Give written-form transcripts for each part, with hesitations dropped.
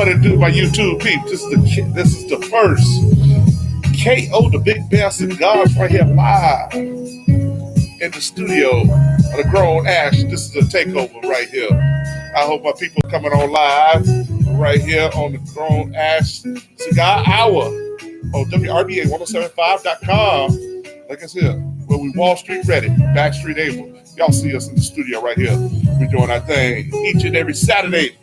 What it do, my YouTube peeps? This is the first KO the Big Bear Cigars right here live in the studio of the Grown Ash. This is a takeover right here. I hope my people are coming on live right here on the Grown Ash Cigar Hour on WRBA1075.com. Like I said, where we Wall Street ready, Back Street able. Y'all see us in the studio right here. We're doing our thing each and every Saturday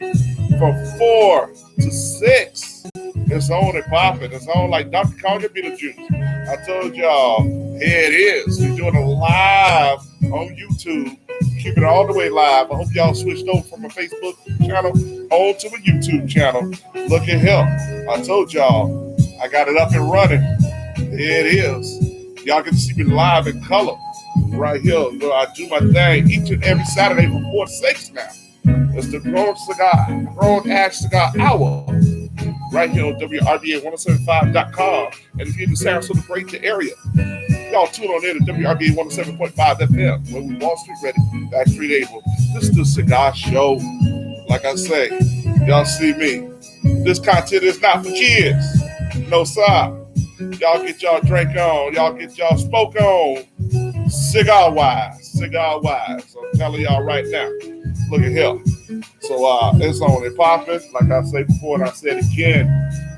from 4 to 6. It's on and popping. It's on like Dr. Conga Beetlejuice. I told y'all, here it is. We're doing it live on YouTube. Keep it all the way live. I hope y'all switched over from a Facebook channel on to a YouTube channel. Look at here. I told y'all, I got it up and running. Here it is. Y'all get to see me live in color right here. I do my thing each and every Saturday from 4 to 6 now. It's the Grown Ash Cigar Hour right here on WRBA1075.com. And if you're in the Sarasota Greater area, y'all tune on in to WRBA 107.5 FM, where we Wall Street ready, Back Street able. This is the Cigar Show. Like I say, y'all see me. This content is not for kids. No, sir. Y'all get y'all drink on. Y'all get y'all smoke on. Cigar-wise. I'm telling y'all right now. Look at here. So it's on and popping. Like I said before, and I said again,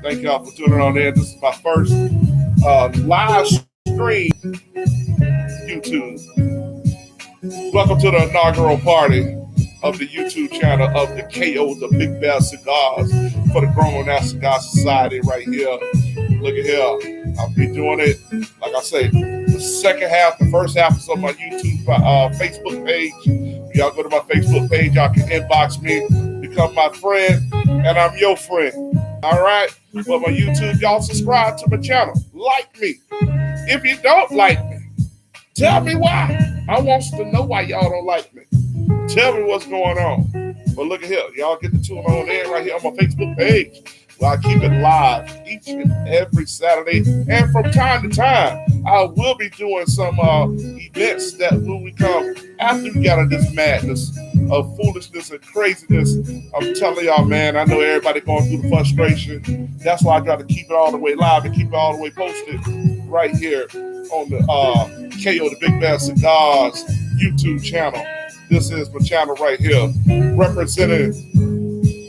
thank y'all for tuning on in. This is my first live stream YouTube. Welcome to the inaugural party of the YouTube channel of the KO, the Big Bear Cigars for the Grown Ass Cigar Society right here. Look at here. I'll be doing it, like I say, the second half, the first half is on my YouTube Facebook page. Y'all go to my Facebook page, y'all can inbox me, become my friend, and I'm your friend. All right? But my YouTube, y'all subscribe to my channel. Like me. If you don't like me, tell me why. I want to know why y'all don't like me. Tell me what's going on. But look at here. Y'all get the tune on in right here on my Facebook page. Well, I keep it live each and every Saturday. And from time to time, I will be doing some events that will become after we got out of this madness of foolishness and craziness. I'm telling y'all, man, I know everybody going through the frustration. That's why I try to keep it all the way live and keep it all the way posted right here on the KO the Big Bear Cigars YouTube channel. This is my channel right here, representing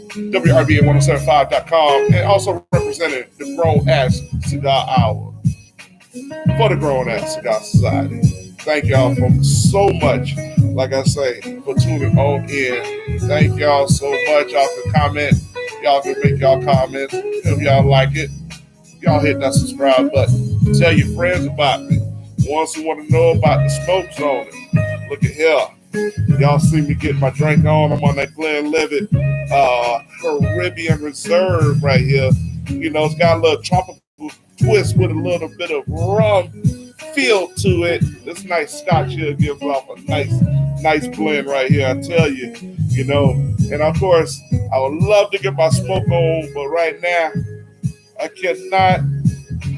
WRBA1075.com and also representing the Grown Ash Cigar Hour for the Grown Ash Cigar Society. Thank y'all so much, like I say, for tuning on in. Thank y'all so much. Y'all can comment. Y'all can make y'all comments. If y'all like it, y'all hit that subscribe button. Tell your friends about me. Ones who want to know about the smoke zone. Look at here. Y'all see me getting my drink on. I'm on that Glenlivet Caribbean Reserve right here. You know, it's got a little tropical twist with a little bit of rum feel to it. This nice scotch here gives off a nice blend right here, I tell you. You know, and of course, I would love to get my smoke on, but right now, I cannot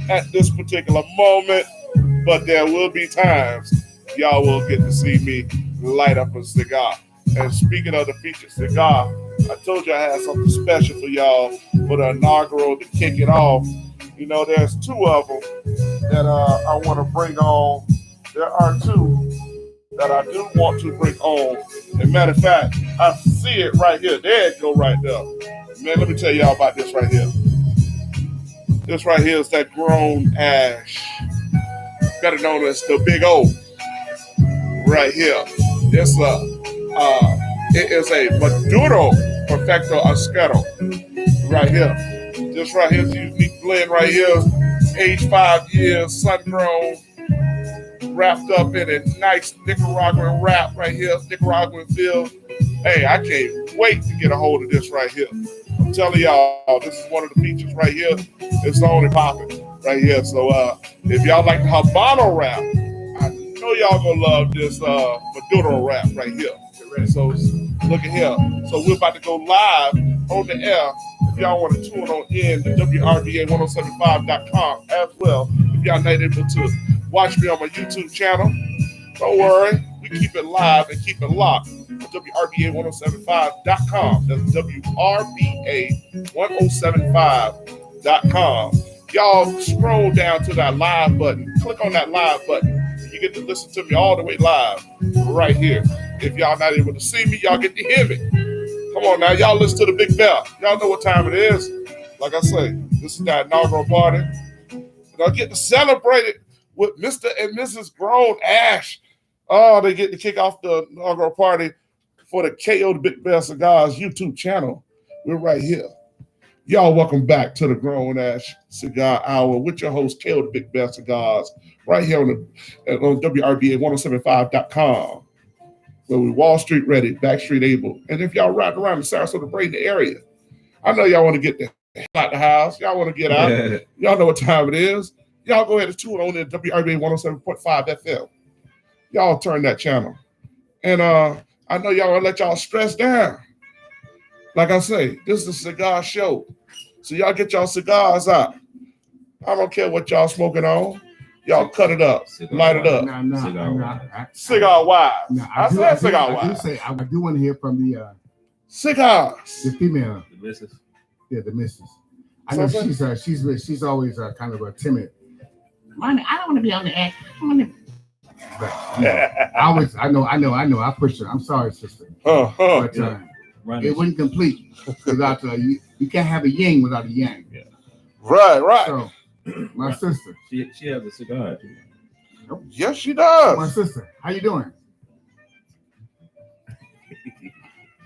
at this particular moment, but there will be times y'all will get to see me light up a cigar. And speaking of the featured cigar, I told you I had something special for y'all for the inaugural to kick it off. You know, there's two of them that I want to bring on. There are two that I do want to bring on. As a matter of fact, I see it right here. There it go right there. Man, let me tell y'all about this right here. This right here is that Grown Ash, better known as the Big O. Right here. It is a Maduro Perfecto Asquero right here. This right here is a unique blend right here. Aged 5 years, sun-grown, wrapped up in a nice Nicaraguan wrap right here, Nicaraguan feel. Hey, I can't wait to get a hold of this right here. I'm telling y'all, this is one of the features right here. It's on and popping right here. So if y'all like the Habano wrap, I know y'all gonna love this Maduro wrap right here. So look at here. So we're about to go live on the air. If y'all want to tune on in to WRBA1075.com as well. If y'all not able to watch me on my YouTube channel, don't worry. We keep it live and keep it locked. WRBA1075.com. That's WRBA1075.com. Y'all scroll down to that live button. Click on that live button. You get to listen to me all the way live right here. If y'all not able to see me, y'all get to hear me. Come on now, y'all listen to the big bell. Y'all know what time it is. Like I say, this is that inaugural party. And I get to celebrate it with Mr. and Mrs. Grown Ash. Oh, they get to kick off the inaugural party for the KO the Big Bell Cigars YouTube channel. We're right here. Y'all welcome back to the Grown Ash Cigar Hour with your host, KO the Big Bell Cigars, right here on WRBA1075.com. Where we Wall Street ready, Back Street able. And if y'all riding around the Sarasota Braden area, I know y'all want to get the hell out the house. Y'all want to get out. Y'all know what time it is. Y'all go ahead and tune on in WRBA 107.5 FM. Y'all turn that channel. And I know y'all want to let y'all stress down. Like I say, this is a cigar show. So y'all get y'all cigars out. I don't care what y'all smoking on. Y'all cut it up, light it up. Cigar wise. I said cigar wise. I do want to hear from the cigars. The female. The missus. Yeah, the missus. I know she's always kind of timid. Mommy, I don't want to be on the act. I know. I pushed her. I'm sorry, sister. But it wasn't complete without you can't have a yin without a yang. Yeah. Right. So, my sister. She has a cigar. Yes, she does. My sister. How you doing?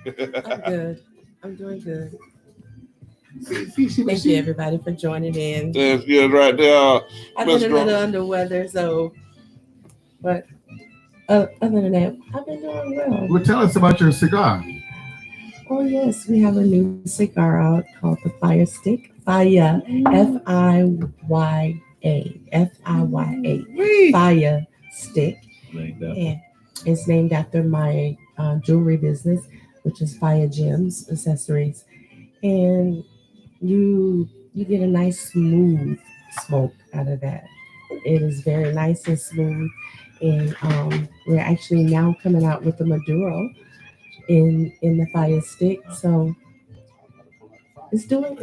I'm good. I'm doing good. See, Thank you, everybody, for joining in. That's good right there. I've been a little under weather, but other than that, I've been doing well. Well, tell us about your cigar. Oh, yes, we have a new cigar out called the Fire Stick. Fire, F-I-Y-A. F-I-Y-A. Fire Stick. And it's named after my jewelry business, which is Fire Gems Accessories. And you get a nice smooth smoke out of that. It is very nice and smooth. And we're actually now coming out with the Maduro in the Fire Stick. So it's doing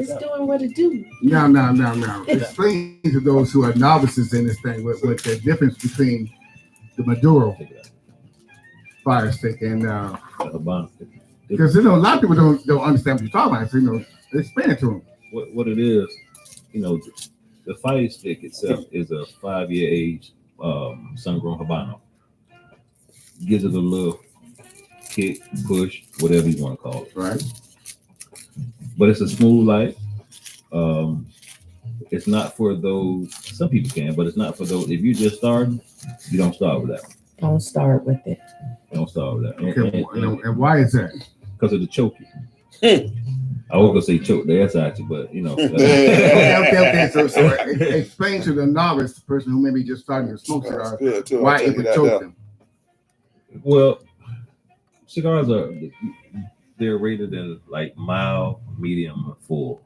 what it do. Now. Explain to those who are novices in this thing what the difference between the Maduro Fire Stick and because a lot of people don't understand what you're talking about. So, explain it to them. What it is, the Fire Stick itself is a 5-year age sun-grown Habano. Gives it a little kick, push, whatever you want to call it. Right. But it's a smooth light. It's not for those, some people can, but it's not for those. If you're just starting, you don't start with that. Don't start with it. Don't start with that. Okay, and why is that? Because of the choking. I was gonna say choke the ass out you, but Okay. So explain to the novice person who may be just starting to smoke cigars why it would choke them. Well, cigars they're rated in like mild, medium, or full.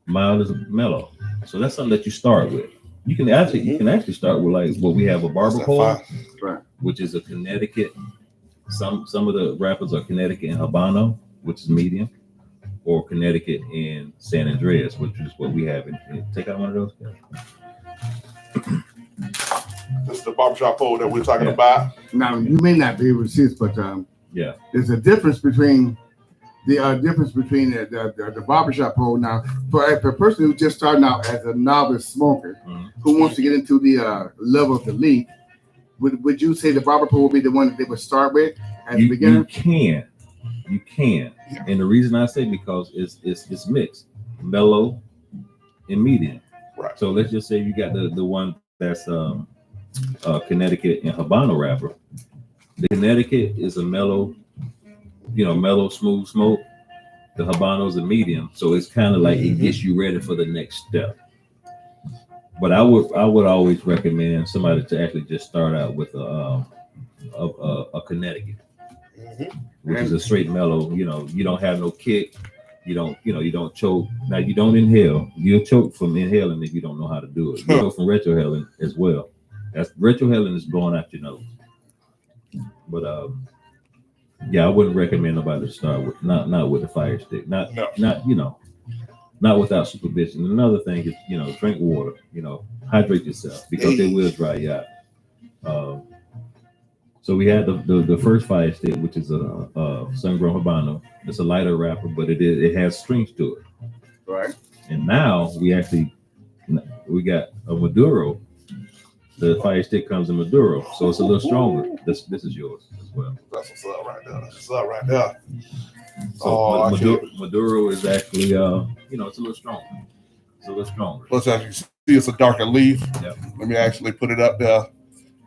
Mild is mellow, so that's something that you start with. You can actually start with like what we have a barber pole, right, which is a Connecticut. Some of the wrappers are Connecticut and Habano, which is medium, or Connecticut and San Andreas, which is what we have. Take out one of those. This is the barbershop pole that we're talking about. Now you may not be able to see this, but there's a difference between the barbershop pole. Now, for a person who's just starting out as a novice smoker who wants to get into the level of the league, would you say the barber pole would be the one that they would start with as a beginner? You can, and the reason I say because it's mixed, mellow and medium. Right. So let's just say you got the one that's Connecticut and Habano wrapper. The Connecticut is a mellow, smooth smoke. The Habano is a medium, so it's kind of like it gets you ready for the next step. But I would always recommend somebody to actually just start out with a Connecticut, which is a straight mellow. You don't have no kick. You don't choke. Now you don't inhale. You'll choke from inhaling if you don't know how to do it. You go from retrohaling as well. That's retrohaling is blowing out your nose. But yeah, I wouldn't recommend nobody to start with not with the fire stick. Not not without supervision. Another thing is, drink water. Hydrate yourself because they will dry you out. So we had the first fire stick, which is a sun-grown Habano. It's a lighter wrapper, but it has strings to it. Right. And now we got a Maduro. The fire stick comes in Maduro, so it's a little stronger. This is yours as well. That's what's up right there. That's what's up right there. So Maduro is actually, it's a little stronger. It's a little stronger. Plus, as you see, it's a darker leaf. Yep. Let me actually put it up there.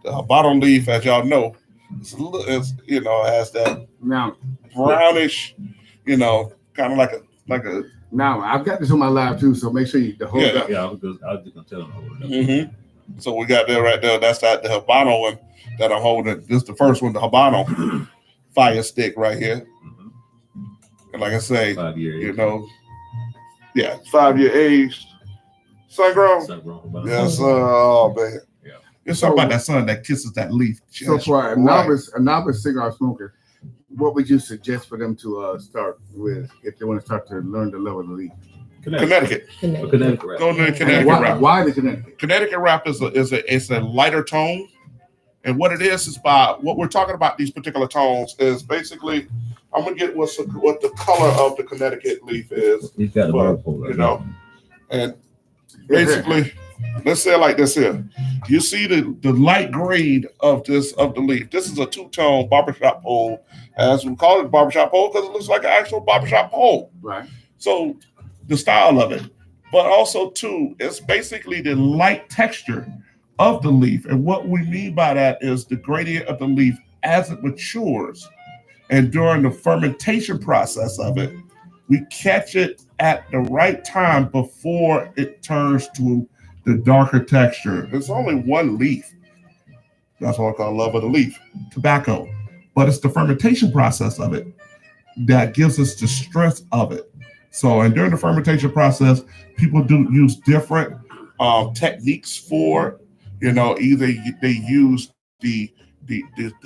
The bottom leaf, as y'all know, has that Now, brownish, kind of like a. now I've got this on my lab too, so make sure you hold up. Yeah, I was just gonna tell them. Mm-hmm. So we got there right there. That's the Habano one that I'm holding. This is the first one, the Habano fire stick right here. Mm-hmm. And like I say, 5 year age. 5-year age, sun-grown. Habano. Yes, oh man. Yeah. It's something about that sun that kisses that leaf. So for a novice cigar smoker, what would you suggest for them to start with if they want to start to learn the love of the leaf? Connecticut. Connecticut wrap. Go to the Connecticut wrap. Why the Connecticut? Connecticut wrap is a lighter tone, and what it is by what we're talking about. These particular tones is basically, I'm gonna get what the color of the Connecticut leaf is. He's got a pole, and basically, let's say it like this here. You see the light grade of the leaf. This is a two-tone barbershop pole, as we call it barbershop pole because it looks like an actual barbershop pole. Right. So the style of it, but also too, it's basically the light texture of the leaf. And what we mean by that is the gradient of the leaf as it matures. And during the fermentation process of it, we catch it at the right time before it turns to the darker texture. It's only one leaf. That's what I call love of the leaf, tobacco. But it's the fermentation process of it that gives us the strength of it. So, and during the fermentation process, people do use different techniques for, either they use the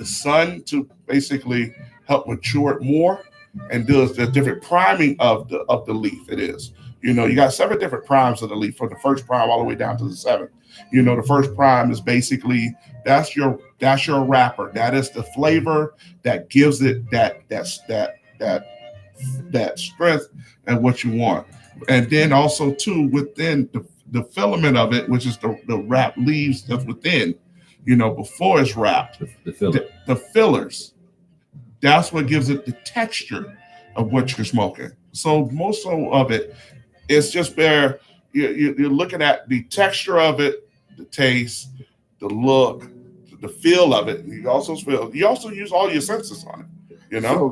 sun to basically help mature it more, and does the different priming of the leaf. It is, you got 7 different primes of the leaf, from the first prime all the way down to the 7th. The first prime is basically that's your wrapper. That is the flavor that gives it that strength and what you want. And then also too, within the filament of it, which is the wrap leaves that's within, before it's wrapped, the fillers, that's what gives it the texture of what you're smoking. So most of it, it's just where you're looking at the texture of it, the taste, the look, the feel of it. You also use all your senses on it.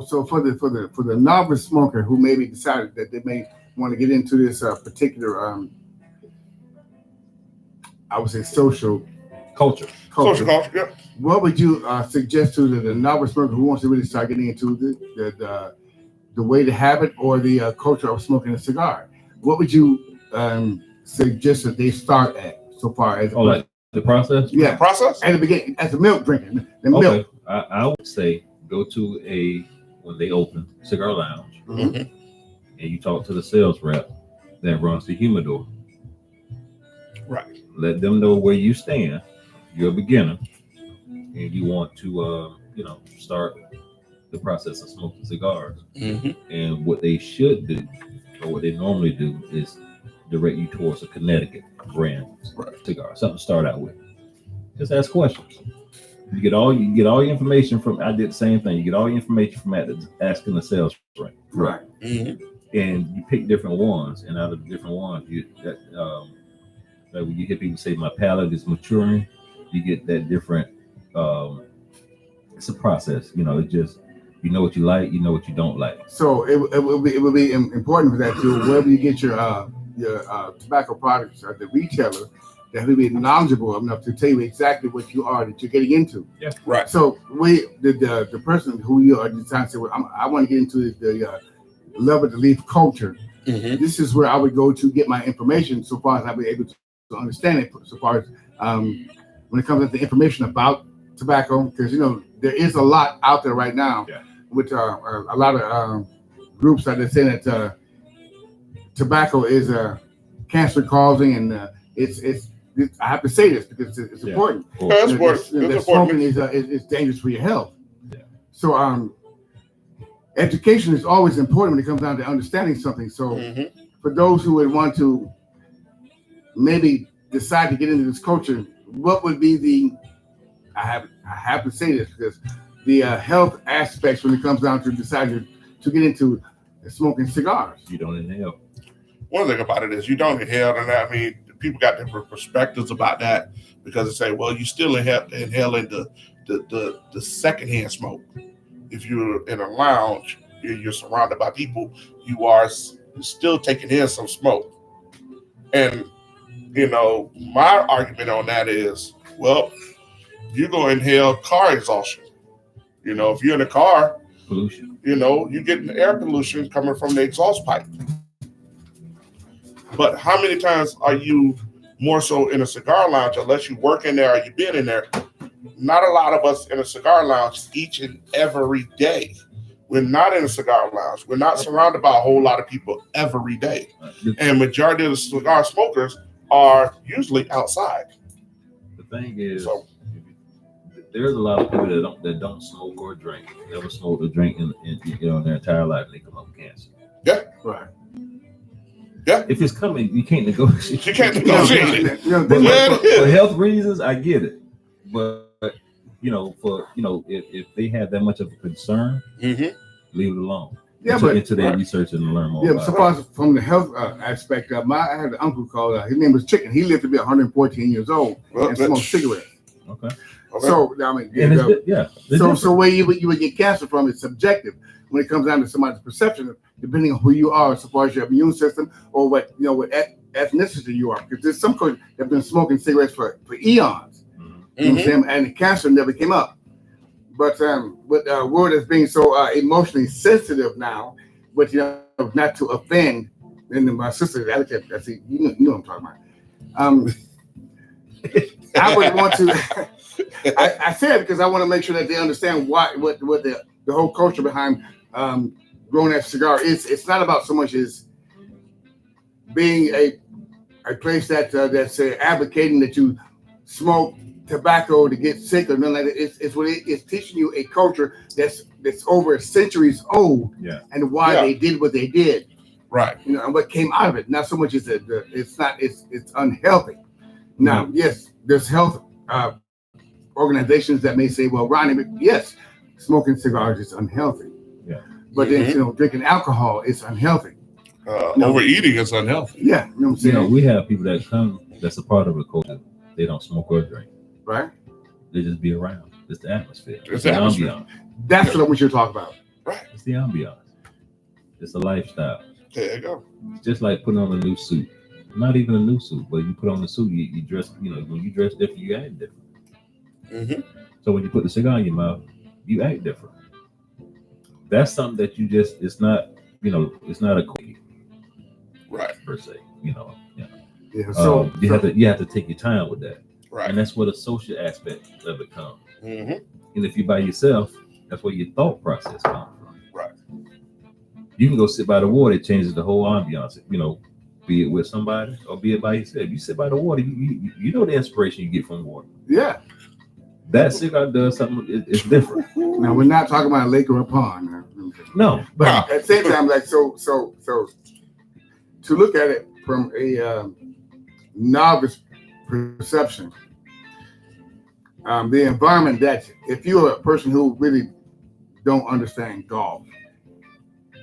So for the novice smoker who maybe decided that they may want to get into this particular, I would say social culture. Social culture, yeah. What would you suggest to the novice smoker who wants to really start getting into the way to have it or the culture of smoking a cigar? What would you suggest that they start at so far as like the process? Yeah, the process at the beginning, as the milk drinking. The okay. milk. I would say go to when they open Cigar Lounge, and you talk to the sales rep that runs the humidor. Right. Let them know where you stand. You're a beginner, and you want to, start the process of smoking cigars. And what they should do, or what they normally do, is direct you towards a Connecticut brand cigar, something to start out with. Just ask questions. You get all your information from. I did the same thing. You get all your information from asking the sales rep. Right. And you pick different ones, and out of the different ones, like when you hear people say my palate is maturing, you get that different. It's a process, it just what you like, what you don't like. So it would be important for that too. Wherever you get your tobacco products at the retailer, that will be knowledgeable enough to tell you exactly what you are that you're getting into. Yeah, right. So the person who you are deciding to say, well, I want to get into the love of the leaf culture. This is where I would go to get my information, so far as I'll be able to understand it. So far as when it comes to the information about tobacco, because there is a lot out there right now with a lot of groups that are saying that tobacco is cancer causing, and it's I have to say this because it's important. It's important. Smoking is dangerous for your health. Yeah. So education is always important when it comes down to understanding something. So for those who would want to maybe decide to get into this culture, what would be I have to say this because the health aspects when it comes down to deciding to get into smoking cigars? You don't inhale. One thing about it is you don't inhale, and I mean, people got different perspectives about that because they say, well, you still inhaling the secondhand smoke. If you're in a lounge, you're surrounded by people, you are still taking in some smoke. And, my argument on that is, well, you're going to inhale car exhaustion. If you're in a car, pollution. You get the air pollution coming from the exhaust pipe. But how many times are you more so in a cigar lounge, unless you work in there or you've been in there? Not a lot of us in a cigar lounge each and every day. We're not in a cigar lounge. We're not surrounded by a whole lot of people every day. And majority of the cigar smokers are usually outside. The thing is, there's a lot of people that don't smoke or drink, never smoked or drink in their entire life, and they come up with cancer. Yeah. Right. Yeah. If it's coming, you can't negotiate. You can't negotiate it. For health reasons, I get it. But if they have that much of a concern, leave it alone. Yeah, into their research and learn more. Yeah, so far from the health aspect, I had an uncle called. His name was Chicken. He lived to be 114 years old and smoked cigarettes. Okay. So I mean, so where you would get cancer from is subjective when it comes down to somebody's perception, depending on who you are, as far as your immune system or what ethnicity you are. Because there's some cultures that have been smoking cigarettes for eons. You know what I'm saying? And the cancer never came up. But with the world is being so emotionally sensitive now, but not to offend. And my sister, I see, you know what I'm talking about. I would want to. I said it because I want to make sure that they understand what the whole culture behind growing that cigar is. It's not about so much as being a place that's advocating that you smoke tobacco to get sick or nothing like that. It's teaching you a culture that's over centuries old, and why they did what they did, right? And what came out of it. Not so much as it's unhealthy. Now, yes, there's health organizations that may say, well, Ronnie, yes, smoking cigars is unhealthy. Yeah. But then drinking alcohol is unhealthy. Overeating is unhealthy. Yeah, you know what I'm saying? We have people that come that's a part of the culture. They don't smoke or drink. Right. They just be around. It's the atmosphere. It's the ambiance. That's what I want you to talk about. Right. It's the ambiance. It's a lifestyle. There you go. It's just like putting on a new suit. Not even a new suit, but you put on the suit, you dress, when you dress different, you act different. So when you put the cigar in your mouth, you act different. That's something that you just, it's not a quickie. Right. Per se, Yeah, so you have to take your time with that. Right. And that's where the social aspect of it comes. And if you're by yourself, that's where your thought process comes from. Right. You can go sit by the water, it changes the whole ambiance, be it with somebody or be it by yourself. You sit by the water, you know the inspiration you get from water. Yeah. That cigar does something, it's different. Now, we're not talking about a lake or a pond. No. But at the same time, like, so to look at it from a novice perception, the environment that if you're a person who really don't understand golf,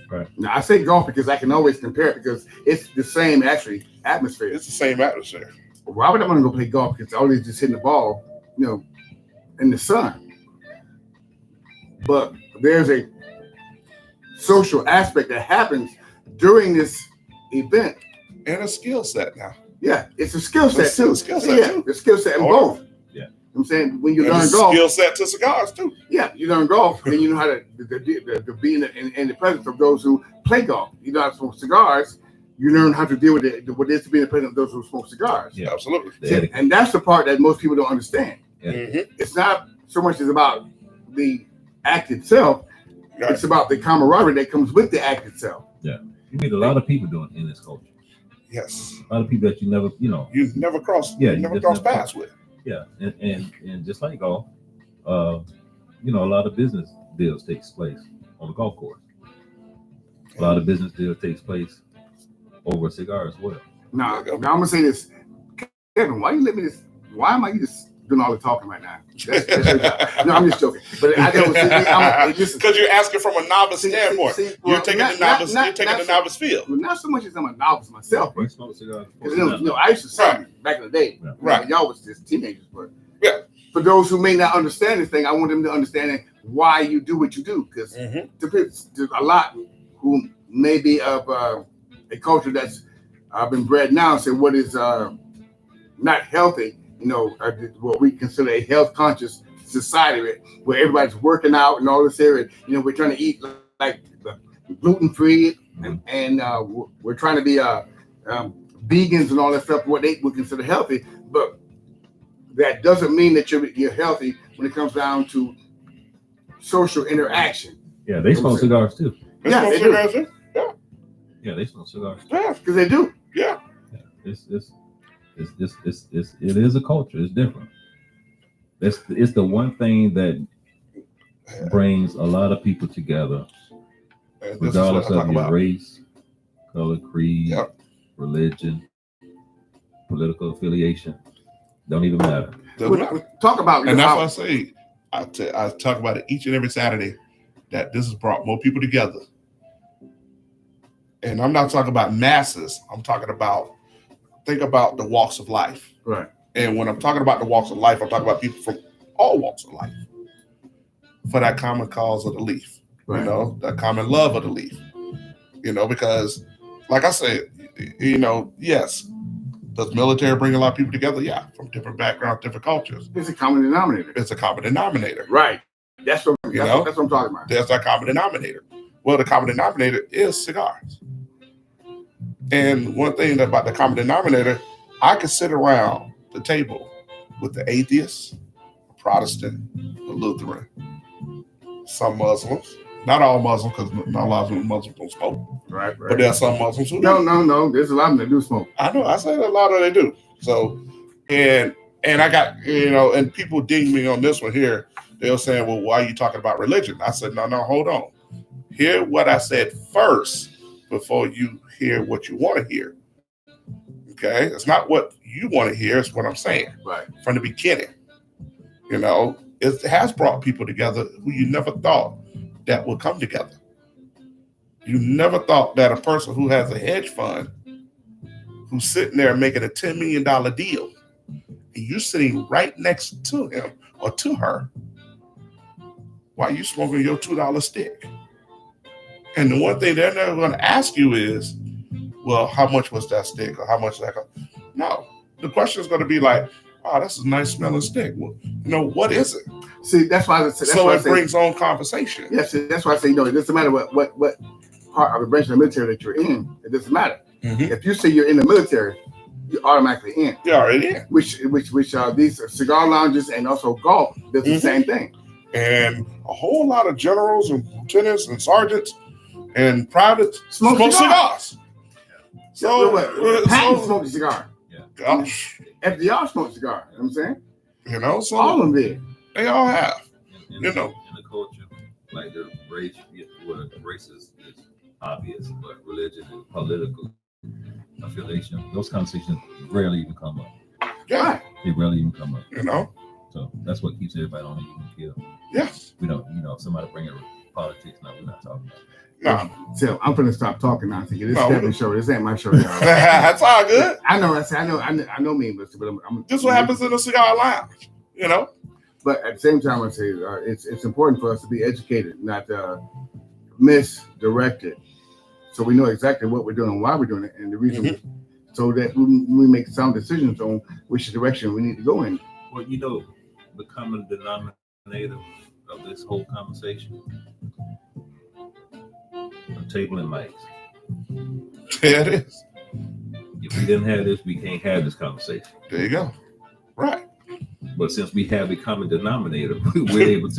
right? Now I say golf because I can always compare it because it's the same atmosphere. It's the same atmosphere. Why would I want to go play golf? Because all just hitting the ball, in the sun. But there's a social aspect that happens during this event. And a skill set now. Yeah, it's a skill set too. The skill set in both. Yeah. I'm saying when you learn golf. Skill set to cigars too. Yeah, you learn golf, then you know how to be in the presence of those who play golf. You know how to smoke cigars. You learn how to deal with what it is to be in the presence of those who smoke cigars. Yeah, absolutely. And that's the part that most people don't understand. Yeah. It's not so much as about the act itself. Right. It's about the camaraderie that comes with the act itself. Yeah. You meet a lot of people doing in this culture. Yes. A lot of people that you never, You never cross. Yeah, You never cross paths with. Yeah, and just like golf, a lot of business deals takes place on the golf course. A lot of business deals takes place over a cigar as well. Now I'm gonna say this, Kevin. Why am I just doing all the talking right now? No, I'm just joking. But I don't. Because you're asking from a novice standpoint. You're taking the novice feel. Well, not so much as I'm a novice myself. You smoke cigars? I used to sing back in the day. Yeah. Right. Y'all was just teenagers, but Yeah. For those who may not understand this thing, I want them to understand why you do what you do. Because there's a lot who may be of a culture that's been bred now and say what is not healthy. What we consider a health conscious society where everybody's working out and all this area. We're trying to eat like gluten free and we're trying to be vegans and all that stuff, what they would consider healthy. But that doesn't mean that you're healthy when it comes down to social interaction. Yeah, they smoke cigars too. Yeah, they do. Yeah, they smoke cigars. Yeah, because they do. Yeah. It is a culture. It's different. It's the one thing that brings a lot of people together, regardless of your race, color, creed, religion, political affiliation. Don't even matter. Talk about and that's why I say I talk about it each and every Saturday that this has brought more people together. And I'm not talking about masses. I'm talking about think about the walks of life. Right. And when I'm talking about the walks of life, I'm talking about people from all walks of life for that common cause of the leaf. Right. That common love of the leaf. Because like I said, yes. Does military bring a lot of people together? Yeah, from different backgrounds, different cultures. It's a common denominator. It's a common denominator. Right. That's what I'm talking about. That's our common denominator. Well, the common denominator is cigars. And one thing about the common denominator, I could sit around the table with the atheist, a Protestant, a Lutheran, some Muslims. Not all Muslims, because not a lot of Muslims don't smoke. Right. But there are some Muslims who do. No. There's a lot of them that do smoke. I know. I said a lot of them do. So, and I got, and people ding me on this one here. They're saying, well, why are you talking about religion? I said, no, hold on. Hear what I said first before you hear what you want to hear. Okay? It's not what you want to hear. It's what I'm saying. Right. From the beginning. It has brought people together who you never thought that would come together. You never thought that a person who has a hedge fund, who's sitting there making a $10 million deal, and you're sitting right next to him or to her, while you smoking your $2 stick. And the one thing they're never going to ask you is, well, how much was that stick or how much that cost? No. The question is going to be like, oh, that's a nice smelling stick. Well, what is it? See, that's why I say. It brings on conversation. Yes, that's why I say, it doesn't matter what part of the branch of the military that you're in. It doesn't matter. Mm-hmm. If you say you're in the military, you're automatically in. You're already in. Which these cigar lounges and also golf does the same thing. And a whole lot of generals and lieutenants and sergeants and privates smoke cigars. Patton smoked a cigar. Yeah. Gosh. FDR smoked a cigar. You know what I'm saying? So all of them did. They all have. In the culture, like the race, race is obvious, but religion and political affiliation, those conversations rarely even come up. Yeah. They rarely even come up. So that's what keeps everybody on the even keel. Yes. We don't, if somebody bring up politics, no, we're not talking about it. No. So I'm gonna stop talking now. Thinking this is Kevin's show. This ain't my show. That's all good. I know me, but I'm this is what happens in the cigar lounge, But at the same time, I say it's important for us to be educated, not misdirected, so we know exactly what we're doing and why we're doing it, and the reason, so that we make sound decisions on which direction we need to go in. Well, the common denominator of this whole conversation. A table and mics. There it is. If we didn't have this, we can't have this conversation. There you go. Right. But since we have a common denominator, we're able to